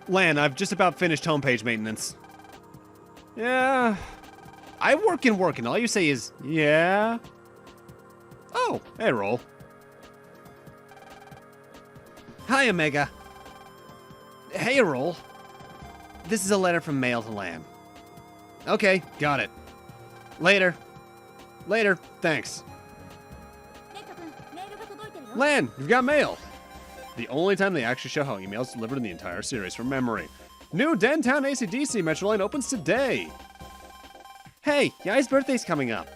Lan, I've just about finished homepage maintenance. Yeah. I'm working. All you say is, yeah. Oh, hey, Roll. Hi, Omega. Hey, Roll. This is a letter from Mail to Lan. Okay, got it. Later. Thanks. Lan, you've got mail. The only time they actually show how emails delivered in the entire series from memory. New Dentown AC/DC Metro line opens today. Hey, Yai's birthday's coming up.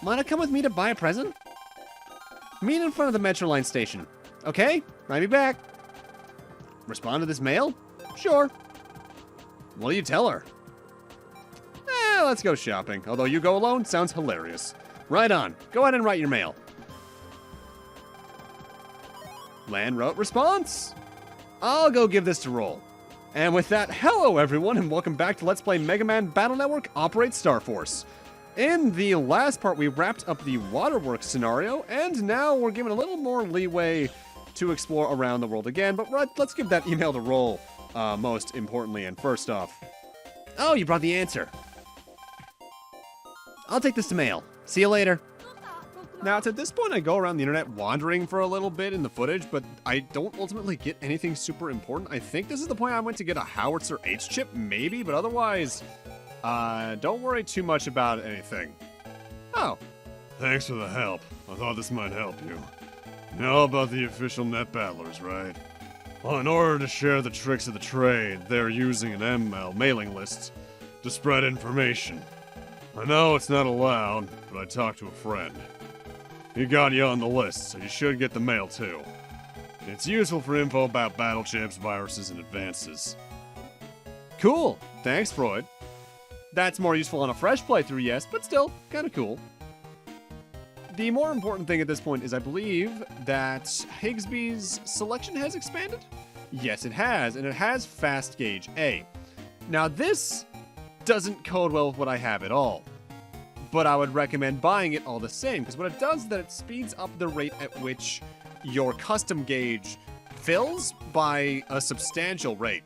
Wanna come with me to buy a present? Meet in front of the Metro line station. Okay, I'll be back. Respond to this mail? Sure. What do you tell her? Let's go shopping. Although you go alone sounds hilarious. Right on. Go ahead and write your mail. Lan wrote response. I'll go give this to Roll. And with that, hello everyone and welcome back to Let's Play Megaman Battle Network Operate Star Force. In the last part, we wrapped up the Waterworks scenario, and now we're given a little more leeway to explore around the world again, but let's give that email to Roll, most importantly, and first off. Oh, you brought the answer. I'll take this to mail. See you later. Now, it's at this point I go around the internet wandering for a little bit in the footage, but I don't ultimately get anything super important. I think this is the point I went to get a howitzer H chip, maybe, but otherwise, don't worry too much about anything. Oh. Thanks for the help. I thought this might help you. You know about the official net battlers, right? Well, in order to share the tricks of the trade, they're using an ML mailing list to spread information. I know it's not allowed, but I talked to a friend. He got you on the list, so you should get the mail too. It's useful for info about battle chips, viruses, and advances. Cool. Thanks, Freud. That's more useful on a fresh playthrough, yes, but still, kind of cool. The more important thing at this point is I believe that Higsby's selection has expanded? Yes, it has, and it has Fast Gauge A. Now this doesn't code well with what I have at all, but I would recommend buying it all the same, because what it does is that it speeds up the rate at which your custom gauge fills by a substantial rate,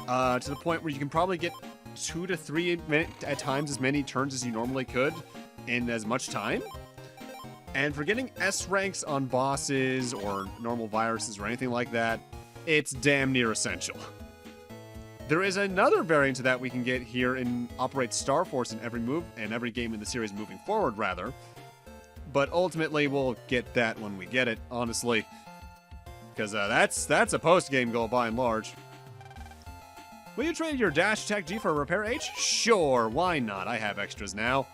to the point where you can probably get 2 to 3 at times as many turns as you normally could in as much time. And for getting S ranks on bosses or normal viruses or anything like that, it's damn near essential. There is another variant to that we can get here in Operate Star Force in every game in the series moving forward, rather. But ultimately, we'll get that when we get it, honestly. Because that's a post-game goal by and large. Will you trade your Dash Tech G for a Repair H? Sure, why not? I have extras now.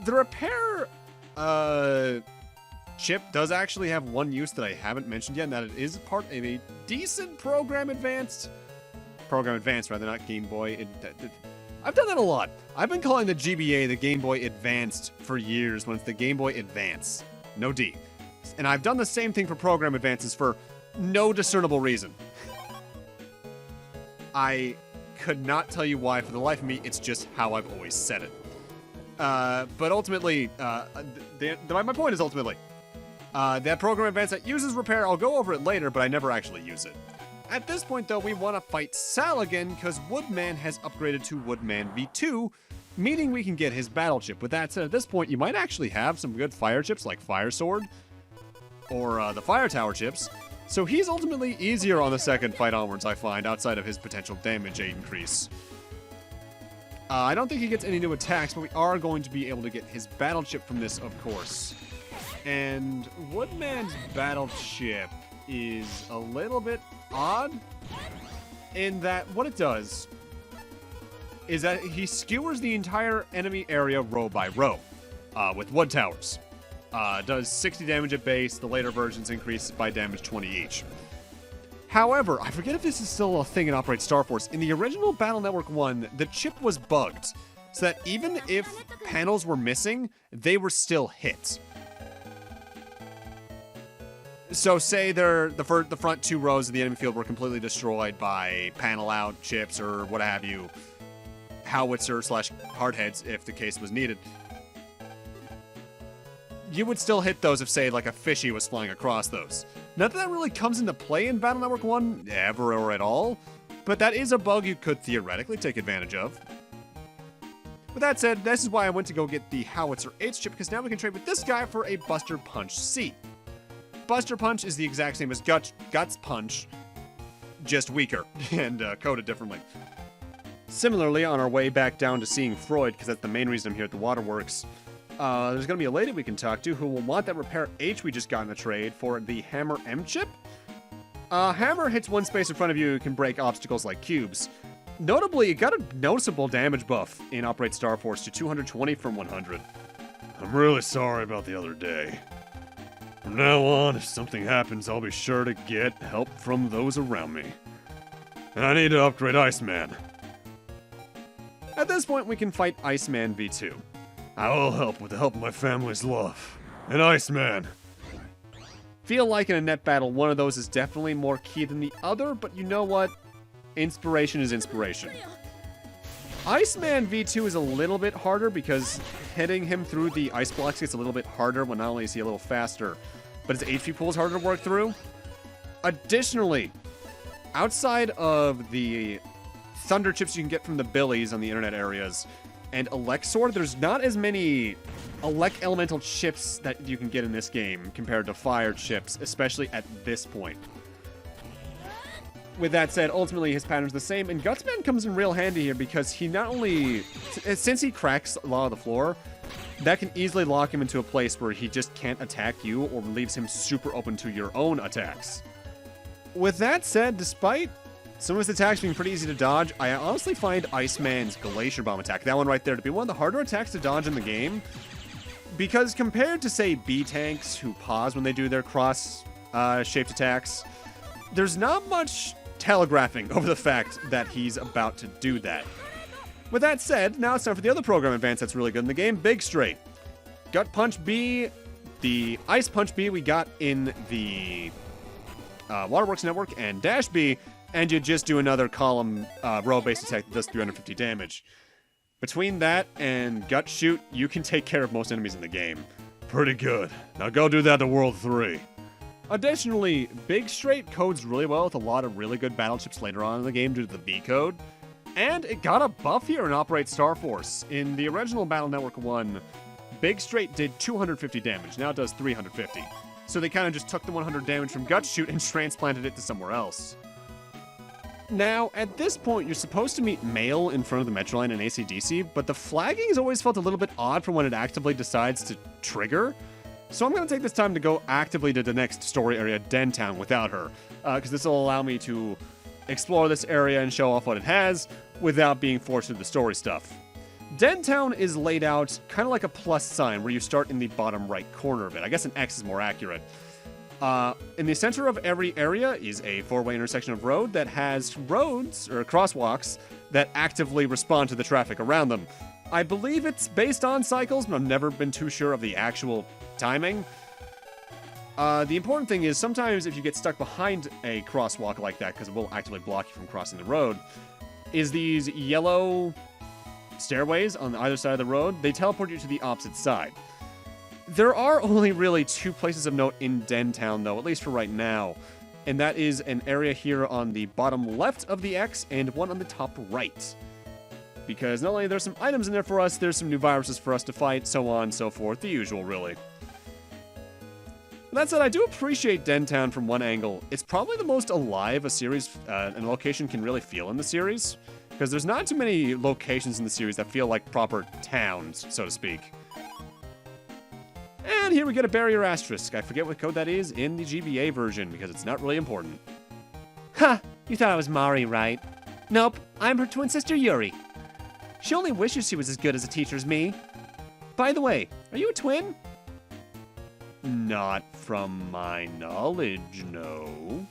The Repair chip does actually have one use that I haven't mentioned yet, and that it is part of a decent Program Advanced, rather, not Game Boy. I've done that a lot. I've been calling the GBA the Game Boy Advanced for years when it's the Game Boy Advance. No D. And I've done the same thing for Program Advances for no discernible reason. I could not tell you why. For the life of me, it's just how I've always said it. But ultimately, my point is ultimately, that Program Advance that uses Repair, I'll go over it later, but I never actually use it. At this point, though, we want to fight Sal again, because Woodman has upgraded to Woodman V2, meaning we can get his battle chip. With that said, at this point, you might actually have some good fire chips, like Fire Sword, or the Fire Tower chips, so he's ultimately easier on the second fight onwards, I find, outside of his potential damage increase. I don't think he gets any new attacks, but we are going to be able to get his battle chip from this, of course. And Woodman's battle chip is a little bit odd in that what it does is that he skewers the entire enemy area row by row with wood towers. Does 60 damage at base, the later versions increase by damage 20 each. However, I forget if this is still a thing in Operate Star Force. In the original Battle Network 1, the chip was bugged, so that even if panels were missing, they were still hit. So say the front 2 rows of the enemy field were completely destroyed by panel out chips or what have you, howitzer / hardheads if the case was needed. You would still hit those if, say, like a Fishy was flying across those. Not that really comes into play in Battle Network 1 ever or at all, but that is a bug you could theoretically take advantage of. With that said, this is why I went to go get the Howitzer H chip, because now we can trade with this guy for a Buster Punch C. Buster Punch is the exact same as Guts Punch, just weaker and coded differently. Similarly, on our way back down to seeing Freud, because that's the main reason I'm here at the Waterworks, there's going to be a lady we can talk to who will want that Repair H we just got in a trade for the Hammer M chip. Hammer hits one space in front of you and can break obstacles like cubes. Notably, it got a noticeable damage buff in Operate Star Force to 220 from 100. I'm really sorry about the other day. From now on, if something happens, I'll be sure to get help from those around me. And I need to upgrade Iceman. At this point, we can fight Iceman V2. I will help with the help of my family's love. And Iceman. Feel like in a net battle, one of those is definitely more key than the other, but you know what? Inspiration is inspiration. Iceman V2 is a little bit harder because hitting him through the ice blocks gets a little bit harder when not only is he a little faster, but his HP pool is harder to work through. Additionally, outside of the thunder chips you can get from the Billies on the internet areas and Elexor, there's not as many elemental chips that you can get in this game compared to fire chips, especially at this point. With that said, ultimately his pattern's the same, and Gutsman comes in real handy here because he not only, since he cracks a lot of the floor, that can easily lock him into a place where he just can't attack you or leaves him super open to your own attacks. With that said, despite some of his attacks being pretty easy to dodge, I honestly find Iceman's Glacier Bomb attack, that one right there, to be one of the harder attacks to dodge in the game, because compared to, say, B-Tanks, who pause when they do their cross-shaped attacks, there's not much telegraphing over the fact that he's about to do that. With that said, now it's time for the other program advance that's really good in the game, Big Straight. Gut Punch B, the Ice Punch B we got in the Waterworks Network, and Dash B, and you just do another column row-based attack that does 350 damage. Between that and Gut Shoot, you can take care of most enemies in the game. Pretty good. Now go do that to World 3. Additionally, Big Straight codes really well with a lot of really good battle chips later on in the game due to the B code. And it got a buff here in Operate Star Force. In the original Battle Network 1, Big Straight did 250 damage, now it does 350. So they kind of just took the 100 damage from Gut Shoot and transplanted it to somewhere else. Now, at this point, you're supposed to meet Mail in front of the Metro line in AC/DC, but the flagging has always felt a little bit odd for when it actively decides to trigger. So I'm going to take this time to go actively to the next story area, Dentown, without her, because this will allow me to explore this area and show off what it has without being forced through the story stuff. Dentown is laid out kind of like a plus sign where you start in the bottom right corner of it. I guess an X is more accurate. In the center of every area is a four-way intersection of road that has roads, or crosswalks, that actively respond to the traffic around them. I believe it's based on cycles, but I've never been too sure of the actual timing. The important thing is sometimes if you get stuck behind a crosswalk like that, because it will actively block you from crossing the road, is these yellow stairways on either side of the road, they teleport you to the opposite side. There are only really two places of note in Dentown, though, at least for right now, and that is an area here on the bottom left of the X and one on the top right. Because not only are there some items in there for us, there's some new viruses for us to fight, so on and so forth, the usual, really. That said, I do appreciate Dentown from one angle. It's probably the most alive a series and a location can really feel in the series, because there's not too many locations in the series that feel like proper towns, so to speak. And here we get a barrier asterisk. I forget what code that is in the GBA version, because it's not really important. Ha! You thought I was Mari, right? Nope, I'm her twin sister Yuri. She only wishes she was as good as a teacher as me. By the way, are you a twin? Not from my knowledge, no.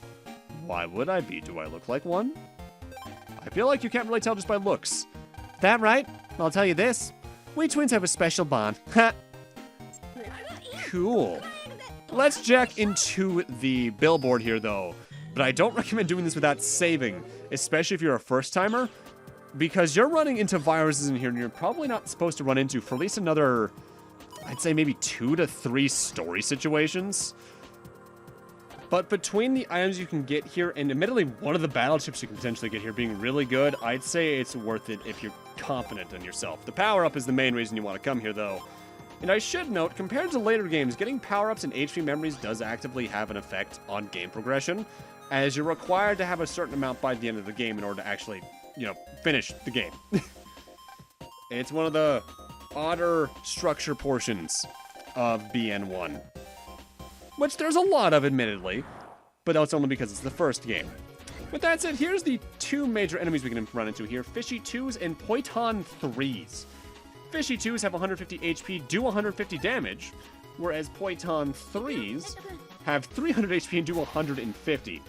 Why would I be? Do I look like one? I feel like you can't really tell just by looks. That right? I'll tell you this. We twins have a special bond. Ha! Cool. Let's jack into the billboard here, though. But I don't recommend doing this without saving, especially if you're a first-timer, because you're running into viruses in here and you're probably not supposed to run into for at least another, I'd say maybe 2 to 3 story situations. But between the items you can get here, and admittedly one of the battleships you can potentially get here being really good, I'd say it's worth it if you're confident in yourself. The power-up is the main reason you want to come here, though. And I should note, compared to later games, getting power-ups and HP memories does actively have an effect on game progression, as you're required to have a certain amount by the end of the game in order to actually, finish the game. It's one of the odder structure portions of BN1. Which there's a lot of, admittedly, but that's only because it's the first game. With that said, here's the two major enemies we can run into here, Fishy 2s and Poiton 3s. Fishy 2s have 150 HP, do 150 damage, whereas Poiton 3s have 300 HP and do 150.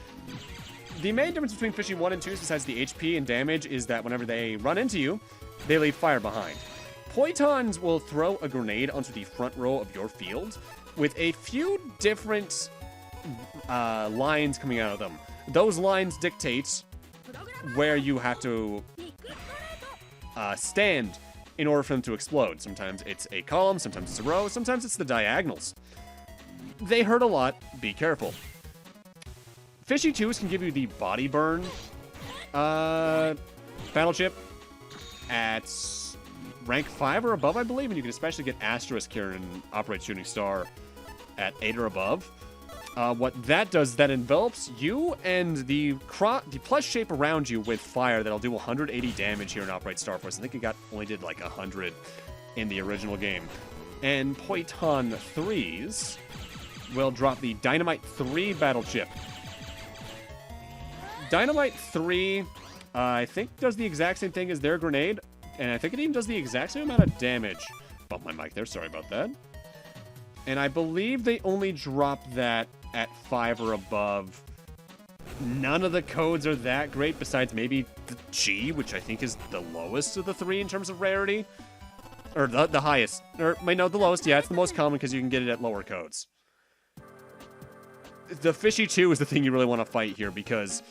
The main difference between Fishy 1 and 2s, besides the HP and damage, is that whenever they run into you, they leave fire behind. Poitons will throw a grenade onto the front row of your field, with a few different lines coming out of them. Those lines dictate where you have to stand in order for them to explode. Sometimes it's a column, sometimes it's a row, sometimes it's the diagonals. They hurt a lot, be careful. Fishy 2s can give you the body burn battleship at rank 5 or above, I believe, and you can especially get Asterisk here in Operate Shooting Star at 8 or above. What that does, that envelops you and the plush shape around you with fire that'll do 180 damage here in Operate Star Force. I think it only did like 100 in the original game. And Poiton 3s will drop the Dynamite 3 battleship. Dynamite 3, I think, does the exact same thing as their grenade, and I think it even does the exact same amount of damage. Bump my mic there, sorry about that. And I believe they only drop that at 5 or above. None of the codes are that great, besides maybe the G, which I think is the lowest of the 3 in terms of rarity. Or the highest. Or, no, the lowest, yeah, it's the most common because you can get it at lower codes. The Fishy 2 is the thing you really want to fight here, because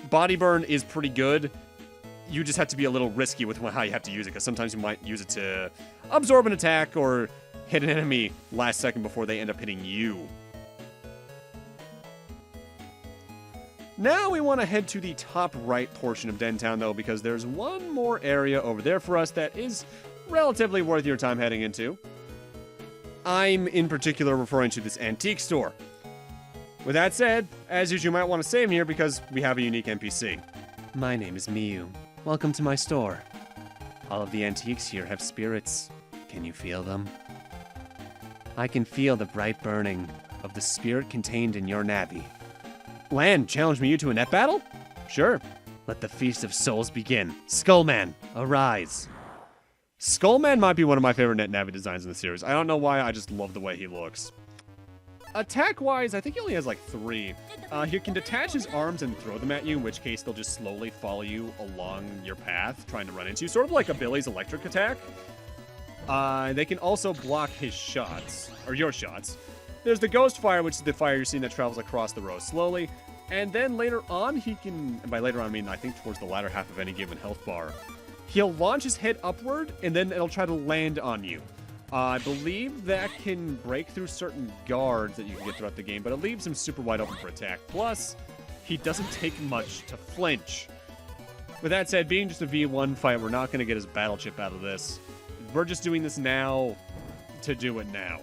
body burn is pretty good. You just have to be a little risky with how you have to use it, because sometimes you might use it to absorb an attack or hit an enemy last second before they end up hitting you. Now we want to head to the top right portion of Dentown, though, because there's one more area over there for us that is relatively worth your time heading into. I'm in particular referring to this antique store. With that said, as usual, you might want to save here because we have a unique NPC. My name is Miyu. Welcome to my store. All of the antiques here have spirits. Can you feel them? I can feel the bright burning of the spirit contained in your Navi. Lan, challenge Miyu to a net battle? Sure. Let the Feast of Souls begin. Skullman, arise. Skullman might be one of my favorite net Navi designs in the series. I don't know why, I just love the way he looks. Attack-wise, I think he only has like 3. He can detach his arms and throw them at you, in which case they'll just slowly follow you along your path, trying to run into you. Sort of like a Billy's electric attack. They can also block his shots, or your shots. There's the Ghost Fire, which is the fire you're seeing that travels across the row slowly. And then later on, he can, and by later on I mean I think towards the latter half of any given health bar, he'll launch his head upward, and then it'll try to land on you. I believe that can break through certain guards that you can get throughout the game, but it leaves him super wide open for attack. Plus, he doesn't take much to flinch. With that said, being just a V1 fight, we're not going to get his battleship out of this. We're just doing this now to do it now.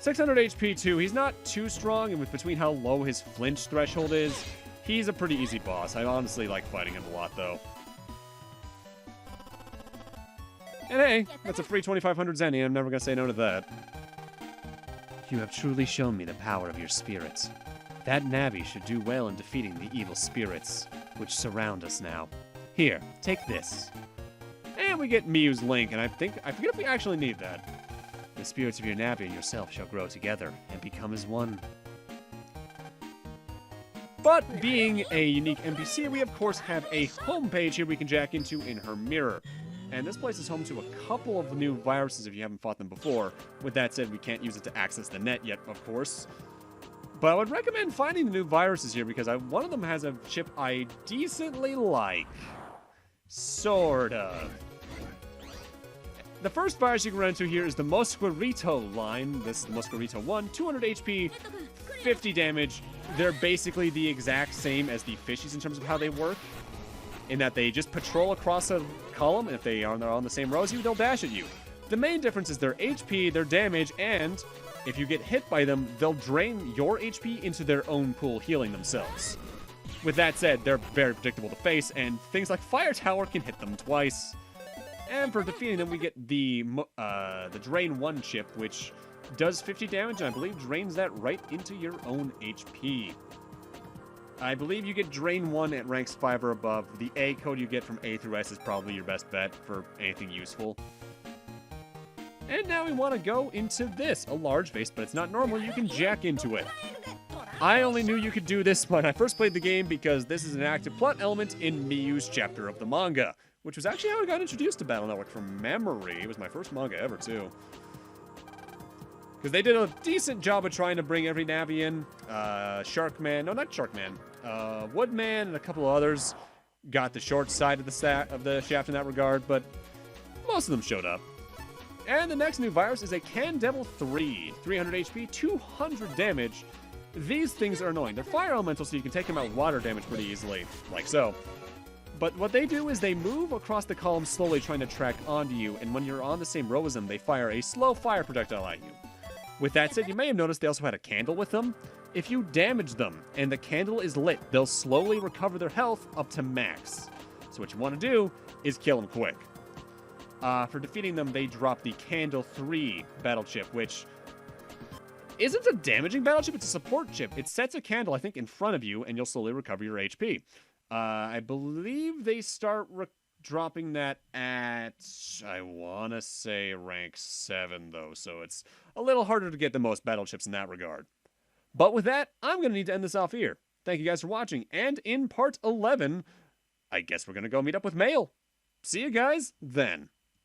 600 HP too. He's not too strong, and with between how low his flinch threshold is, he's a pretty easy boss. I honestly like fighting him a lot, though. And hey, that's a free 2500 Zenny. I'm never going to say no to that. You have truly shown me the power of your spirits. That Navi should do well in defeating the evil spirits, which surround us now. Here, take this. And we get Miyu's link, and I forget if we actually need that. The spirits of your Navi and yourself shall grow together and become as one. But being a unique NPC, we of course have a homepage here we can jack into in her mirror. And this place is home to a couple of new viruses if you haven't fought them before. With that said, we can't use it to access the net yet, of course. But I would recommend finding the new viruses here because one of them has a chip I decently like. Sort of. The first virus you can run into here is the Mosquirito line. This is the Mosquirito 1, 200 HP, 50 damage. They're basically the exact same as the Fishies in terms of how they work, in that they just patrol across a column, and if they are on the same row as you, they'll dash at you. The main difference is their HP, their damage, and if you get hit by them, they'll drain your HP into their own pool, healing themselves. With that said, they're very predictable to face, and things like Fire Tower can hit them twice. And for defeating them, we get the Drain 1 chip, which does 50 damage, and I believe drains that right into your own HP. I believe you get Drain 1 at ranks 5 or above. The A code you get from A through S is probably your best bet for anything useful. And now we want to go into this, a large vase, but it's not normal. You can jack into it. I only knew you could do this when I first played the game because this is an active plot element in Miyu's chapter of the manga, which was actually how I got introduced to Battle Network from memory. It was my first manga ever, too. Because they did a decent job of trying to bring every Navi in. Sharkman, no, not Sharkman. Woodman and a couple of others got the short side of the shaft in that regard, but most of them showed up. And the next new virus is a Can Devil 3. 300 HP, 200 damage. These things are annoying. They're fire elemental, so you can take them out with water damage pretty easily, like so. But what they do is they move across the column slowly, trying to track onto you, and when you're on the same row as them, they fire a slow fire projectile at you. With that said, you may have noticed they also had a candle with them. If you damage them and the candle is lit, they'll slowly recover their health up to max. So what you want to do is kill them quick. For defeating them, they drop the Candle 3 battle chip, which isn't a damaging battle chip, it's a support chip. It sets a candle, I think, in front of you, and you'll slowly recover your HP. I believe they start dropping that at, I want to say, rank 7, though, so it's a little harder to get the most battle chips in that regard. But with that, I'm going to need to end this off here. Thank you guys for watching, and in part 11, I guess we're going to go meet up with Mail. See you guys then.